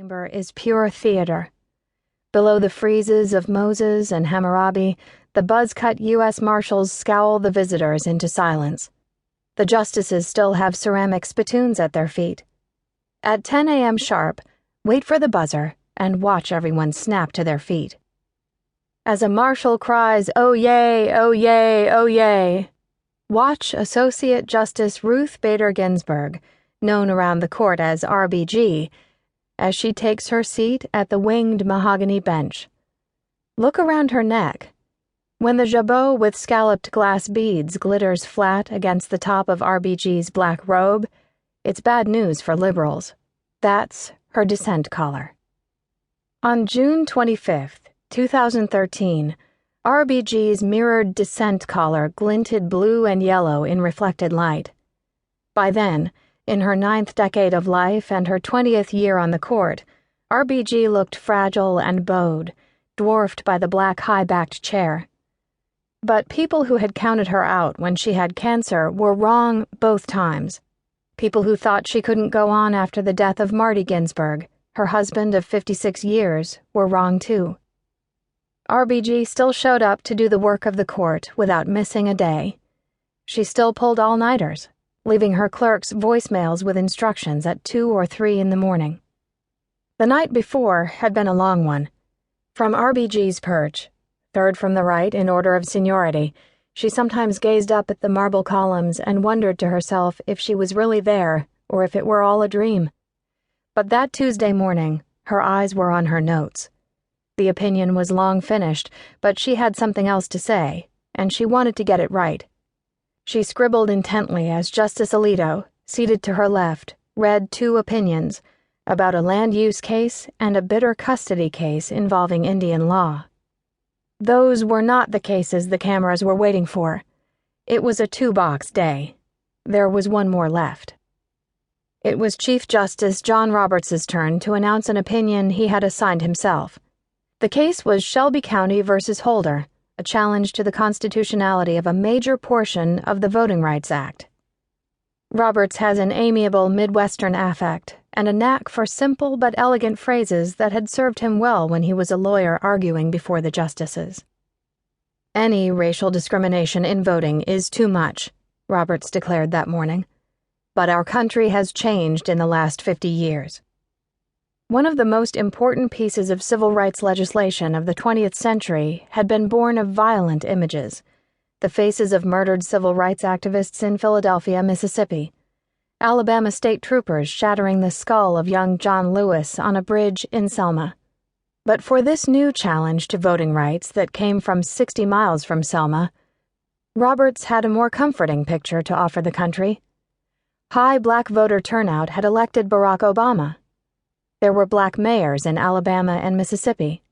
chamber is pure theater. Below the friezes of Moses and Hammurabi, the buzz-cut U.S. Marshals scowl the visitors into silence. The justices still have ceramic spittoons at their feet. At 10 a.m. sharp, wait for the buzzer and watch everyone snap to their feet. As a marshal cries, "Oh yay, oh yay, oh yay," watch Associate Justice Ruth Bader Ginsburg, known around the court as RBG, as she takes her seat at the winged mahogany bench. Look around her neck. When the jabot with scalloped glass beads glitters flat against the top of RBG's black robe, it's bad news for liberals. That's her dissent collar. On June 25th, 2013, RBG's mirrored dissent collar glinted blue and yellow in reflected light. By then, in her 9th decade of life and her 20th year on the court, RBG looked fragile and bowed, dwarfed by the black high-backed chair. But people who had counted her out when she had cancer were wrong both times. People who thought she couldn't go on after the death of Marty Ginsburg, her husband of 56 years, were wrong too. RBG still showed up to do the work of the court without missing a day. She still pulled all-nighters, leaving her clerks voicemails with instructions at 2 or 3 in the morning. The night before had been a long one. From RBG's perch, third from the right in order of seniority, she sometimes gazed up at the marble columns and wondered to herself if she was really there or if it were all a dream. But that Tuesday morning, her eyes were on her notes. The opinion was long finished, but she had something else to say, and she wanted to get it right. She scribbled intently as Justice Alito, seated to her left, read 2 opinions about a land use case and a bitter custody case involving Indian law. Those were not the cases the cameras were waiting for. It was a 2-box day. There was one more left. It was Chief Justice John Roberts' turn to announce an opinion he had assigned himself. The case was Shelby County versus Holder, a challenge to the constitutionality of a major portion of the Voting Rights Act. Roberts has an amiable Midwestern affect and a knack for simple but elegant phrases that had served him well when he was a lawyer arguing before the justices. Any racial discrimination in voting is too much, Roberts declared that morning. But our country has changed in the last 50 years. One of the most important pieces of civil rights legislation of the 20th century had been born of violent images: the faces of murdered civil rights activists in Philadelphia, Mississippi, Alabama state troopers shattering the skull of young John Lewis on a bridge in Selma. But for this new challenge to voting rights that came from 60 miles from Selma, Roberts had a more comforting picture to offer the country. High black voter turnout had elected Barack Obama. There were black mayors in Alabama and Mississippi.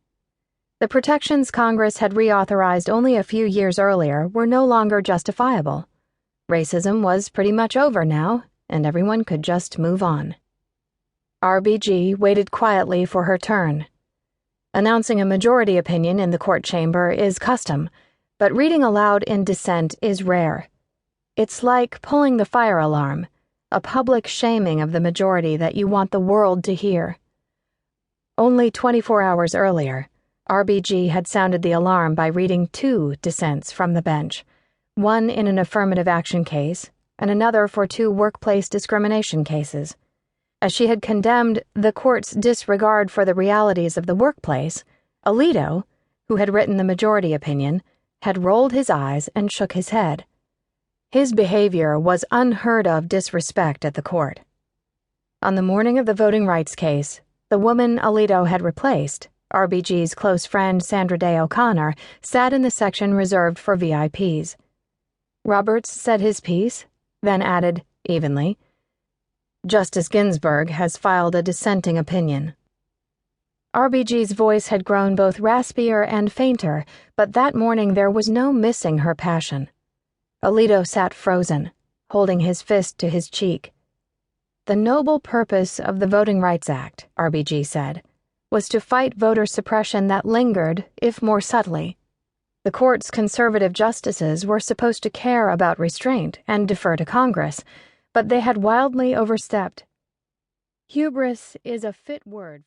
The protections Congress had reauthorized only a few years earlier were no longer justifiable. Racism was pretty much over now, and everyone could just move on. RBG waited quietly for her turn. Announcing a majority opinion in the court chamber is custom, but reading aloud in dissent is rare. It's like pulling the fire alarm, a public shaming of the majority that you want the world to hear. Only 24 hours earlier, RBG had sounded the alarm by reading 2 dissents from the bench, one in an affirmative action case and another for 2 workplace discrimination cases. As she had condemned the court's disregard for the realities of the workplace, Alito, who had written the majority opinion, had rolled his eyes and shook his head. His behavior was unheard of disrespect at the court. On the morning of the voting rights case, the woman Alito had replaced, RBG's close friend Sandra Day O'Connor, sat in the section reserved for VIPs. Roberts said his piece, then added, evenly, "Justice Ginsburg has filed a dissenting opinion." RBG's voice had grown both raspier and fainter, but that morning there was no missing her passion. Alito sat frozen, holding his fist to his cheek. The noble purpose of the Voting Rights Act, RBG said, was to fight voter suppression that lingered, if more subtly. The court's conservative justices were supposed to care about restraint and defer to Congress, but they had wildly overstepped. Hubris is a fit word.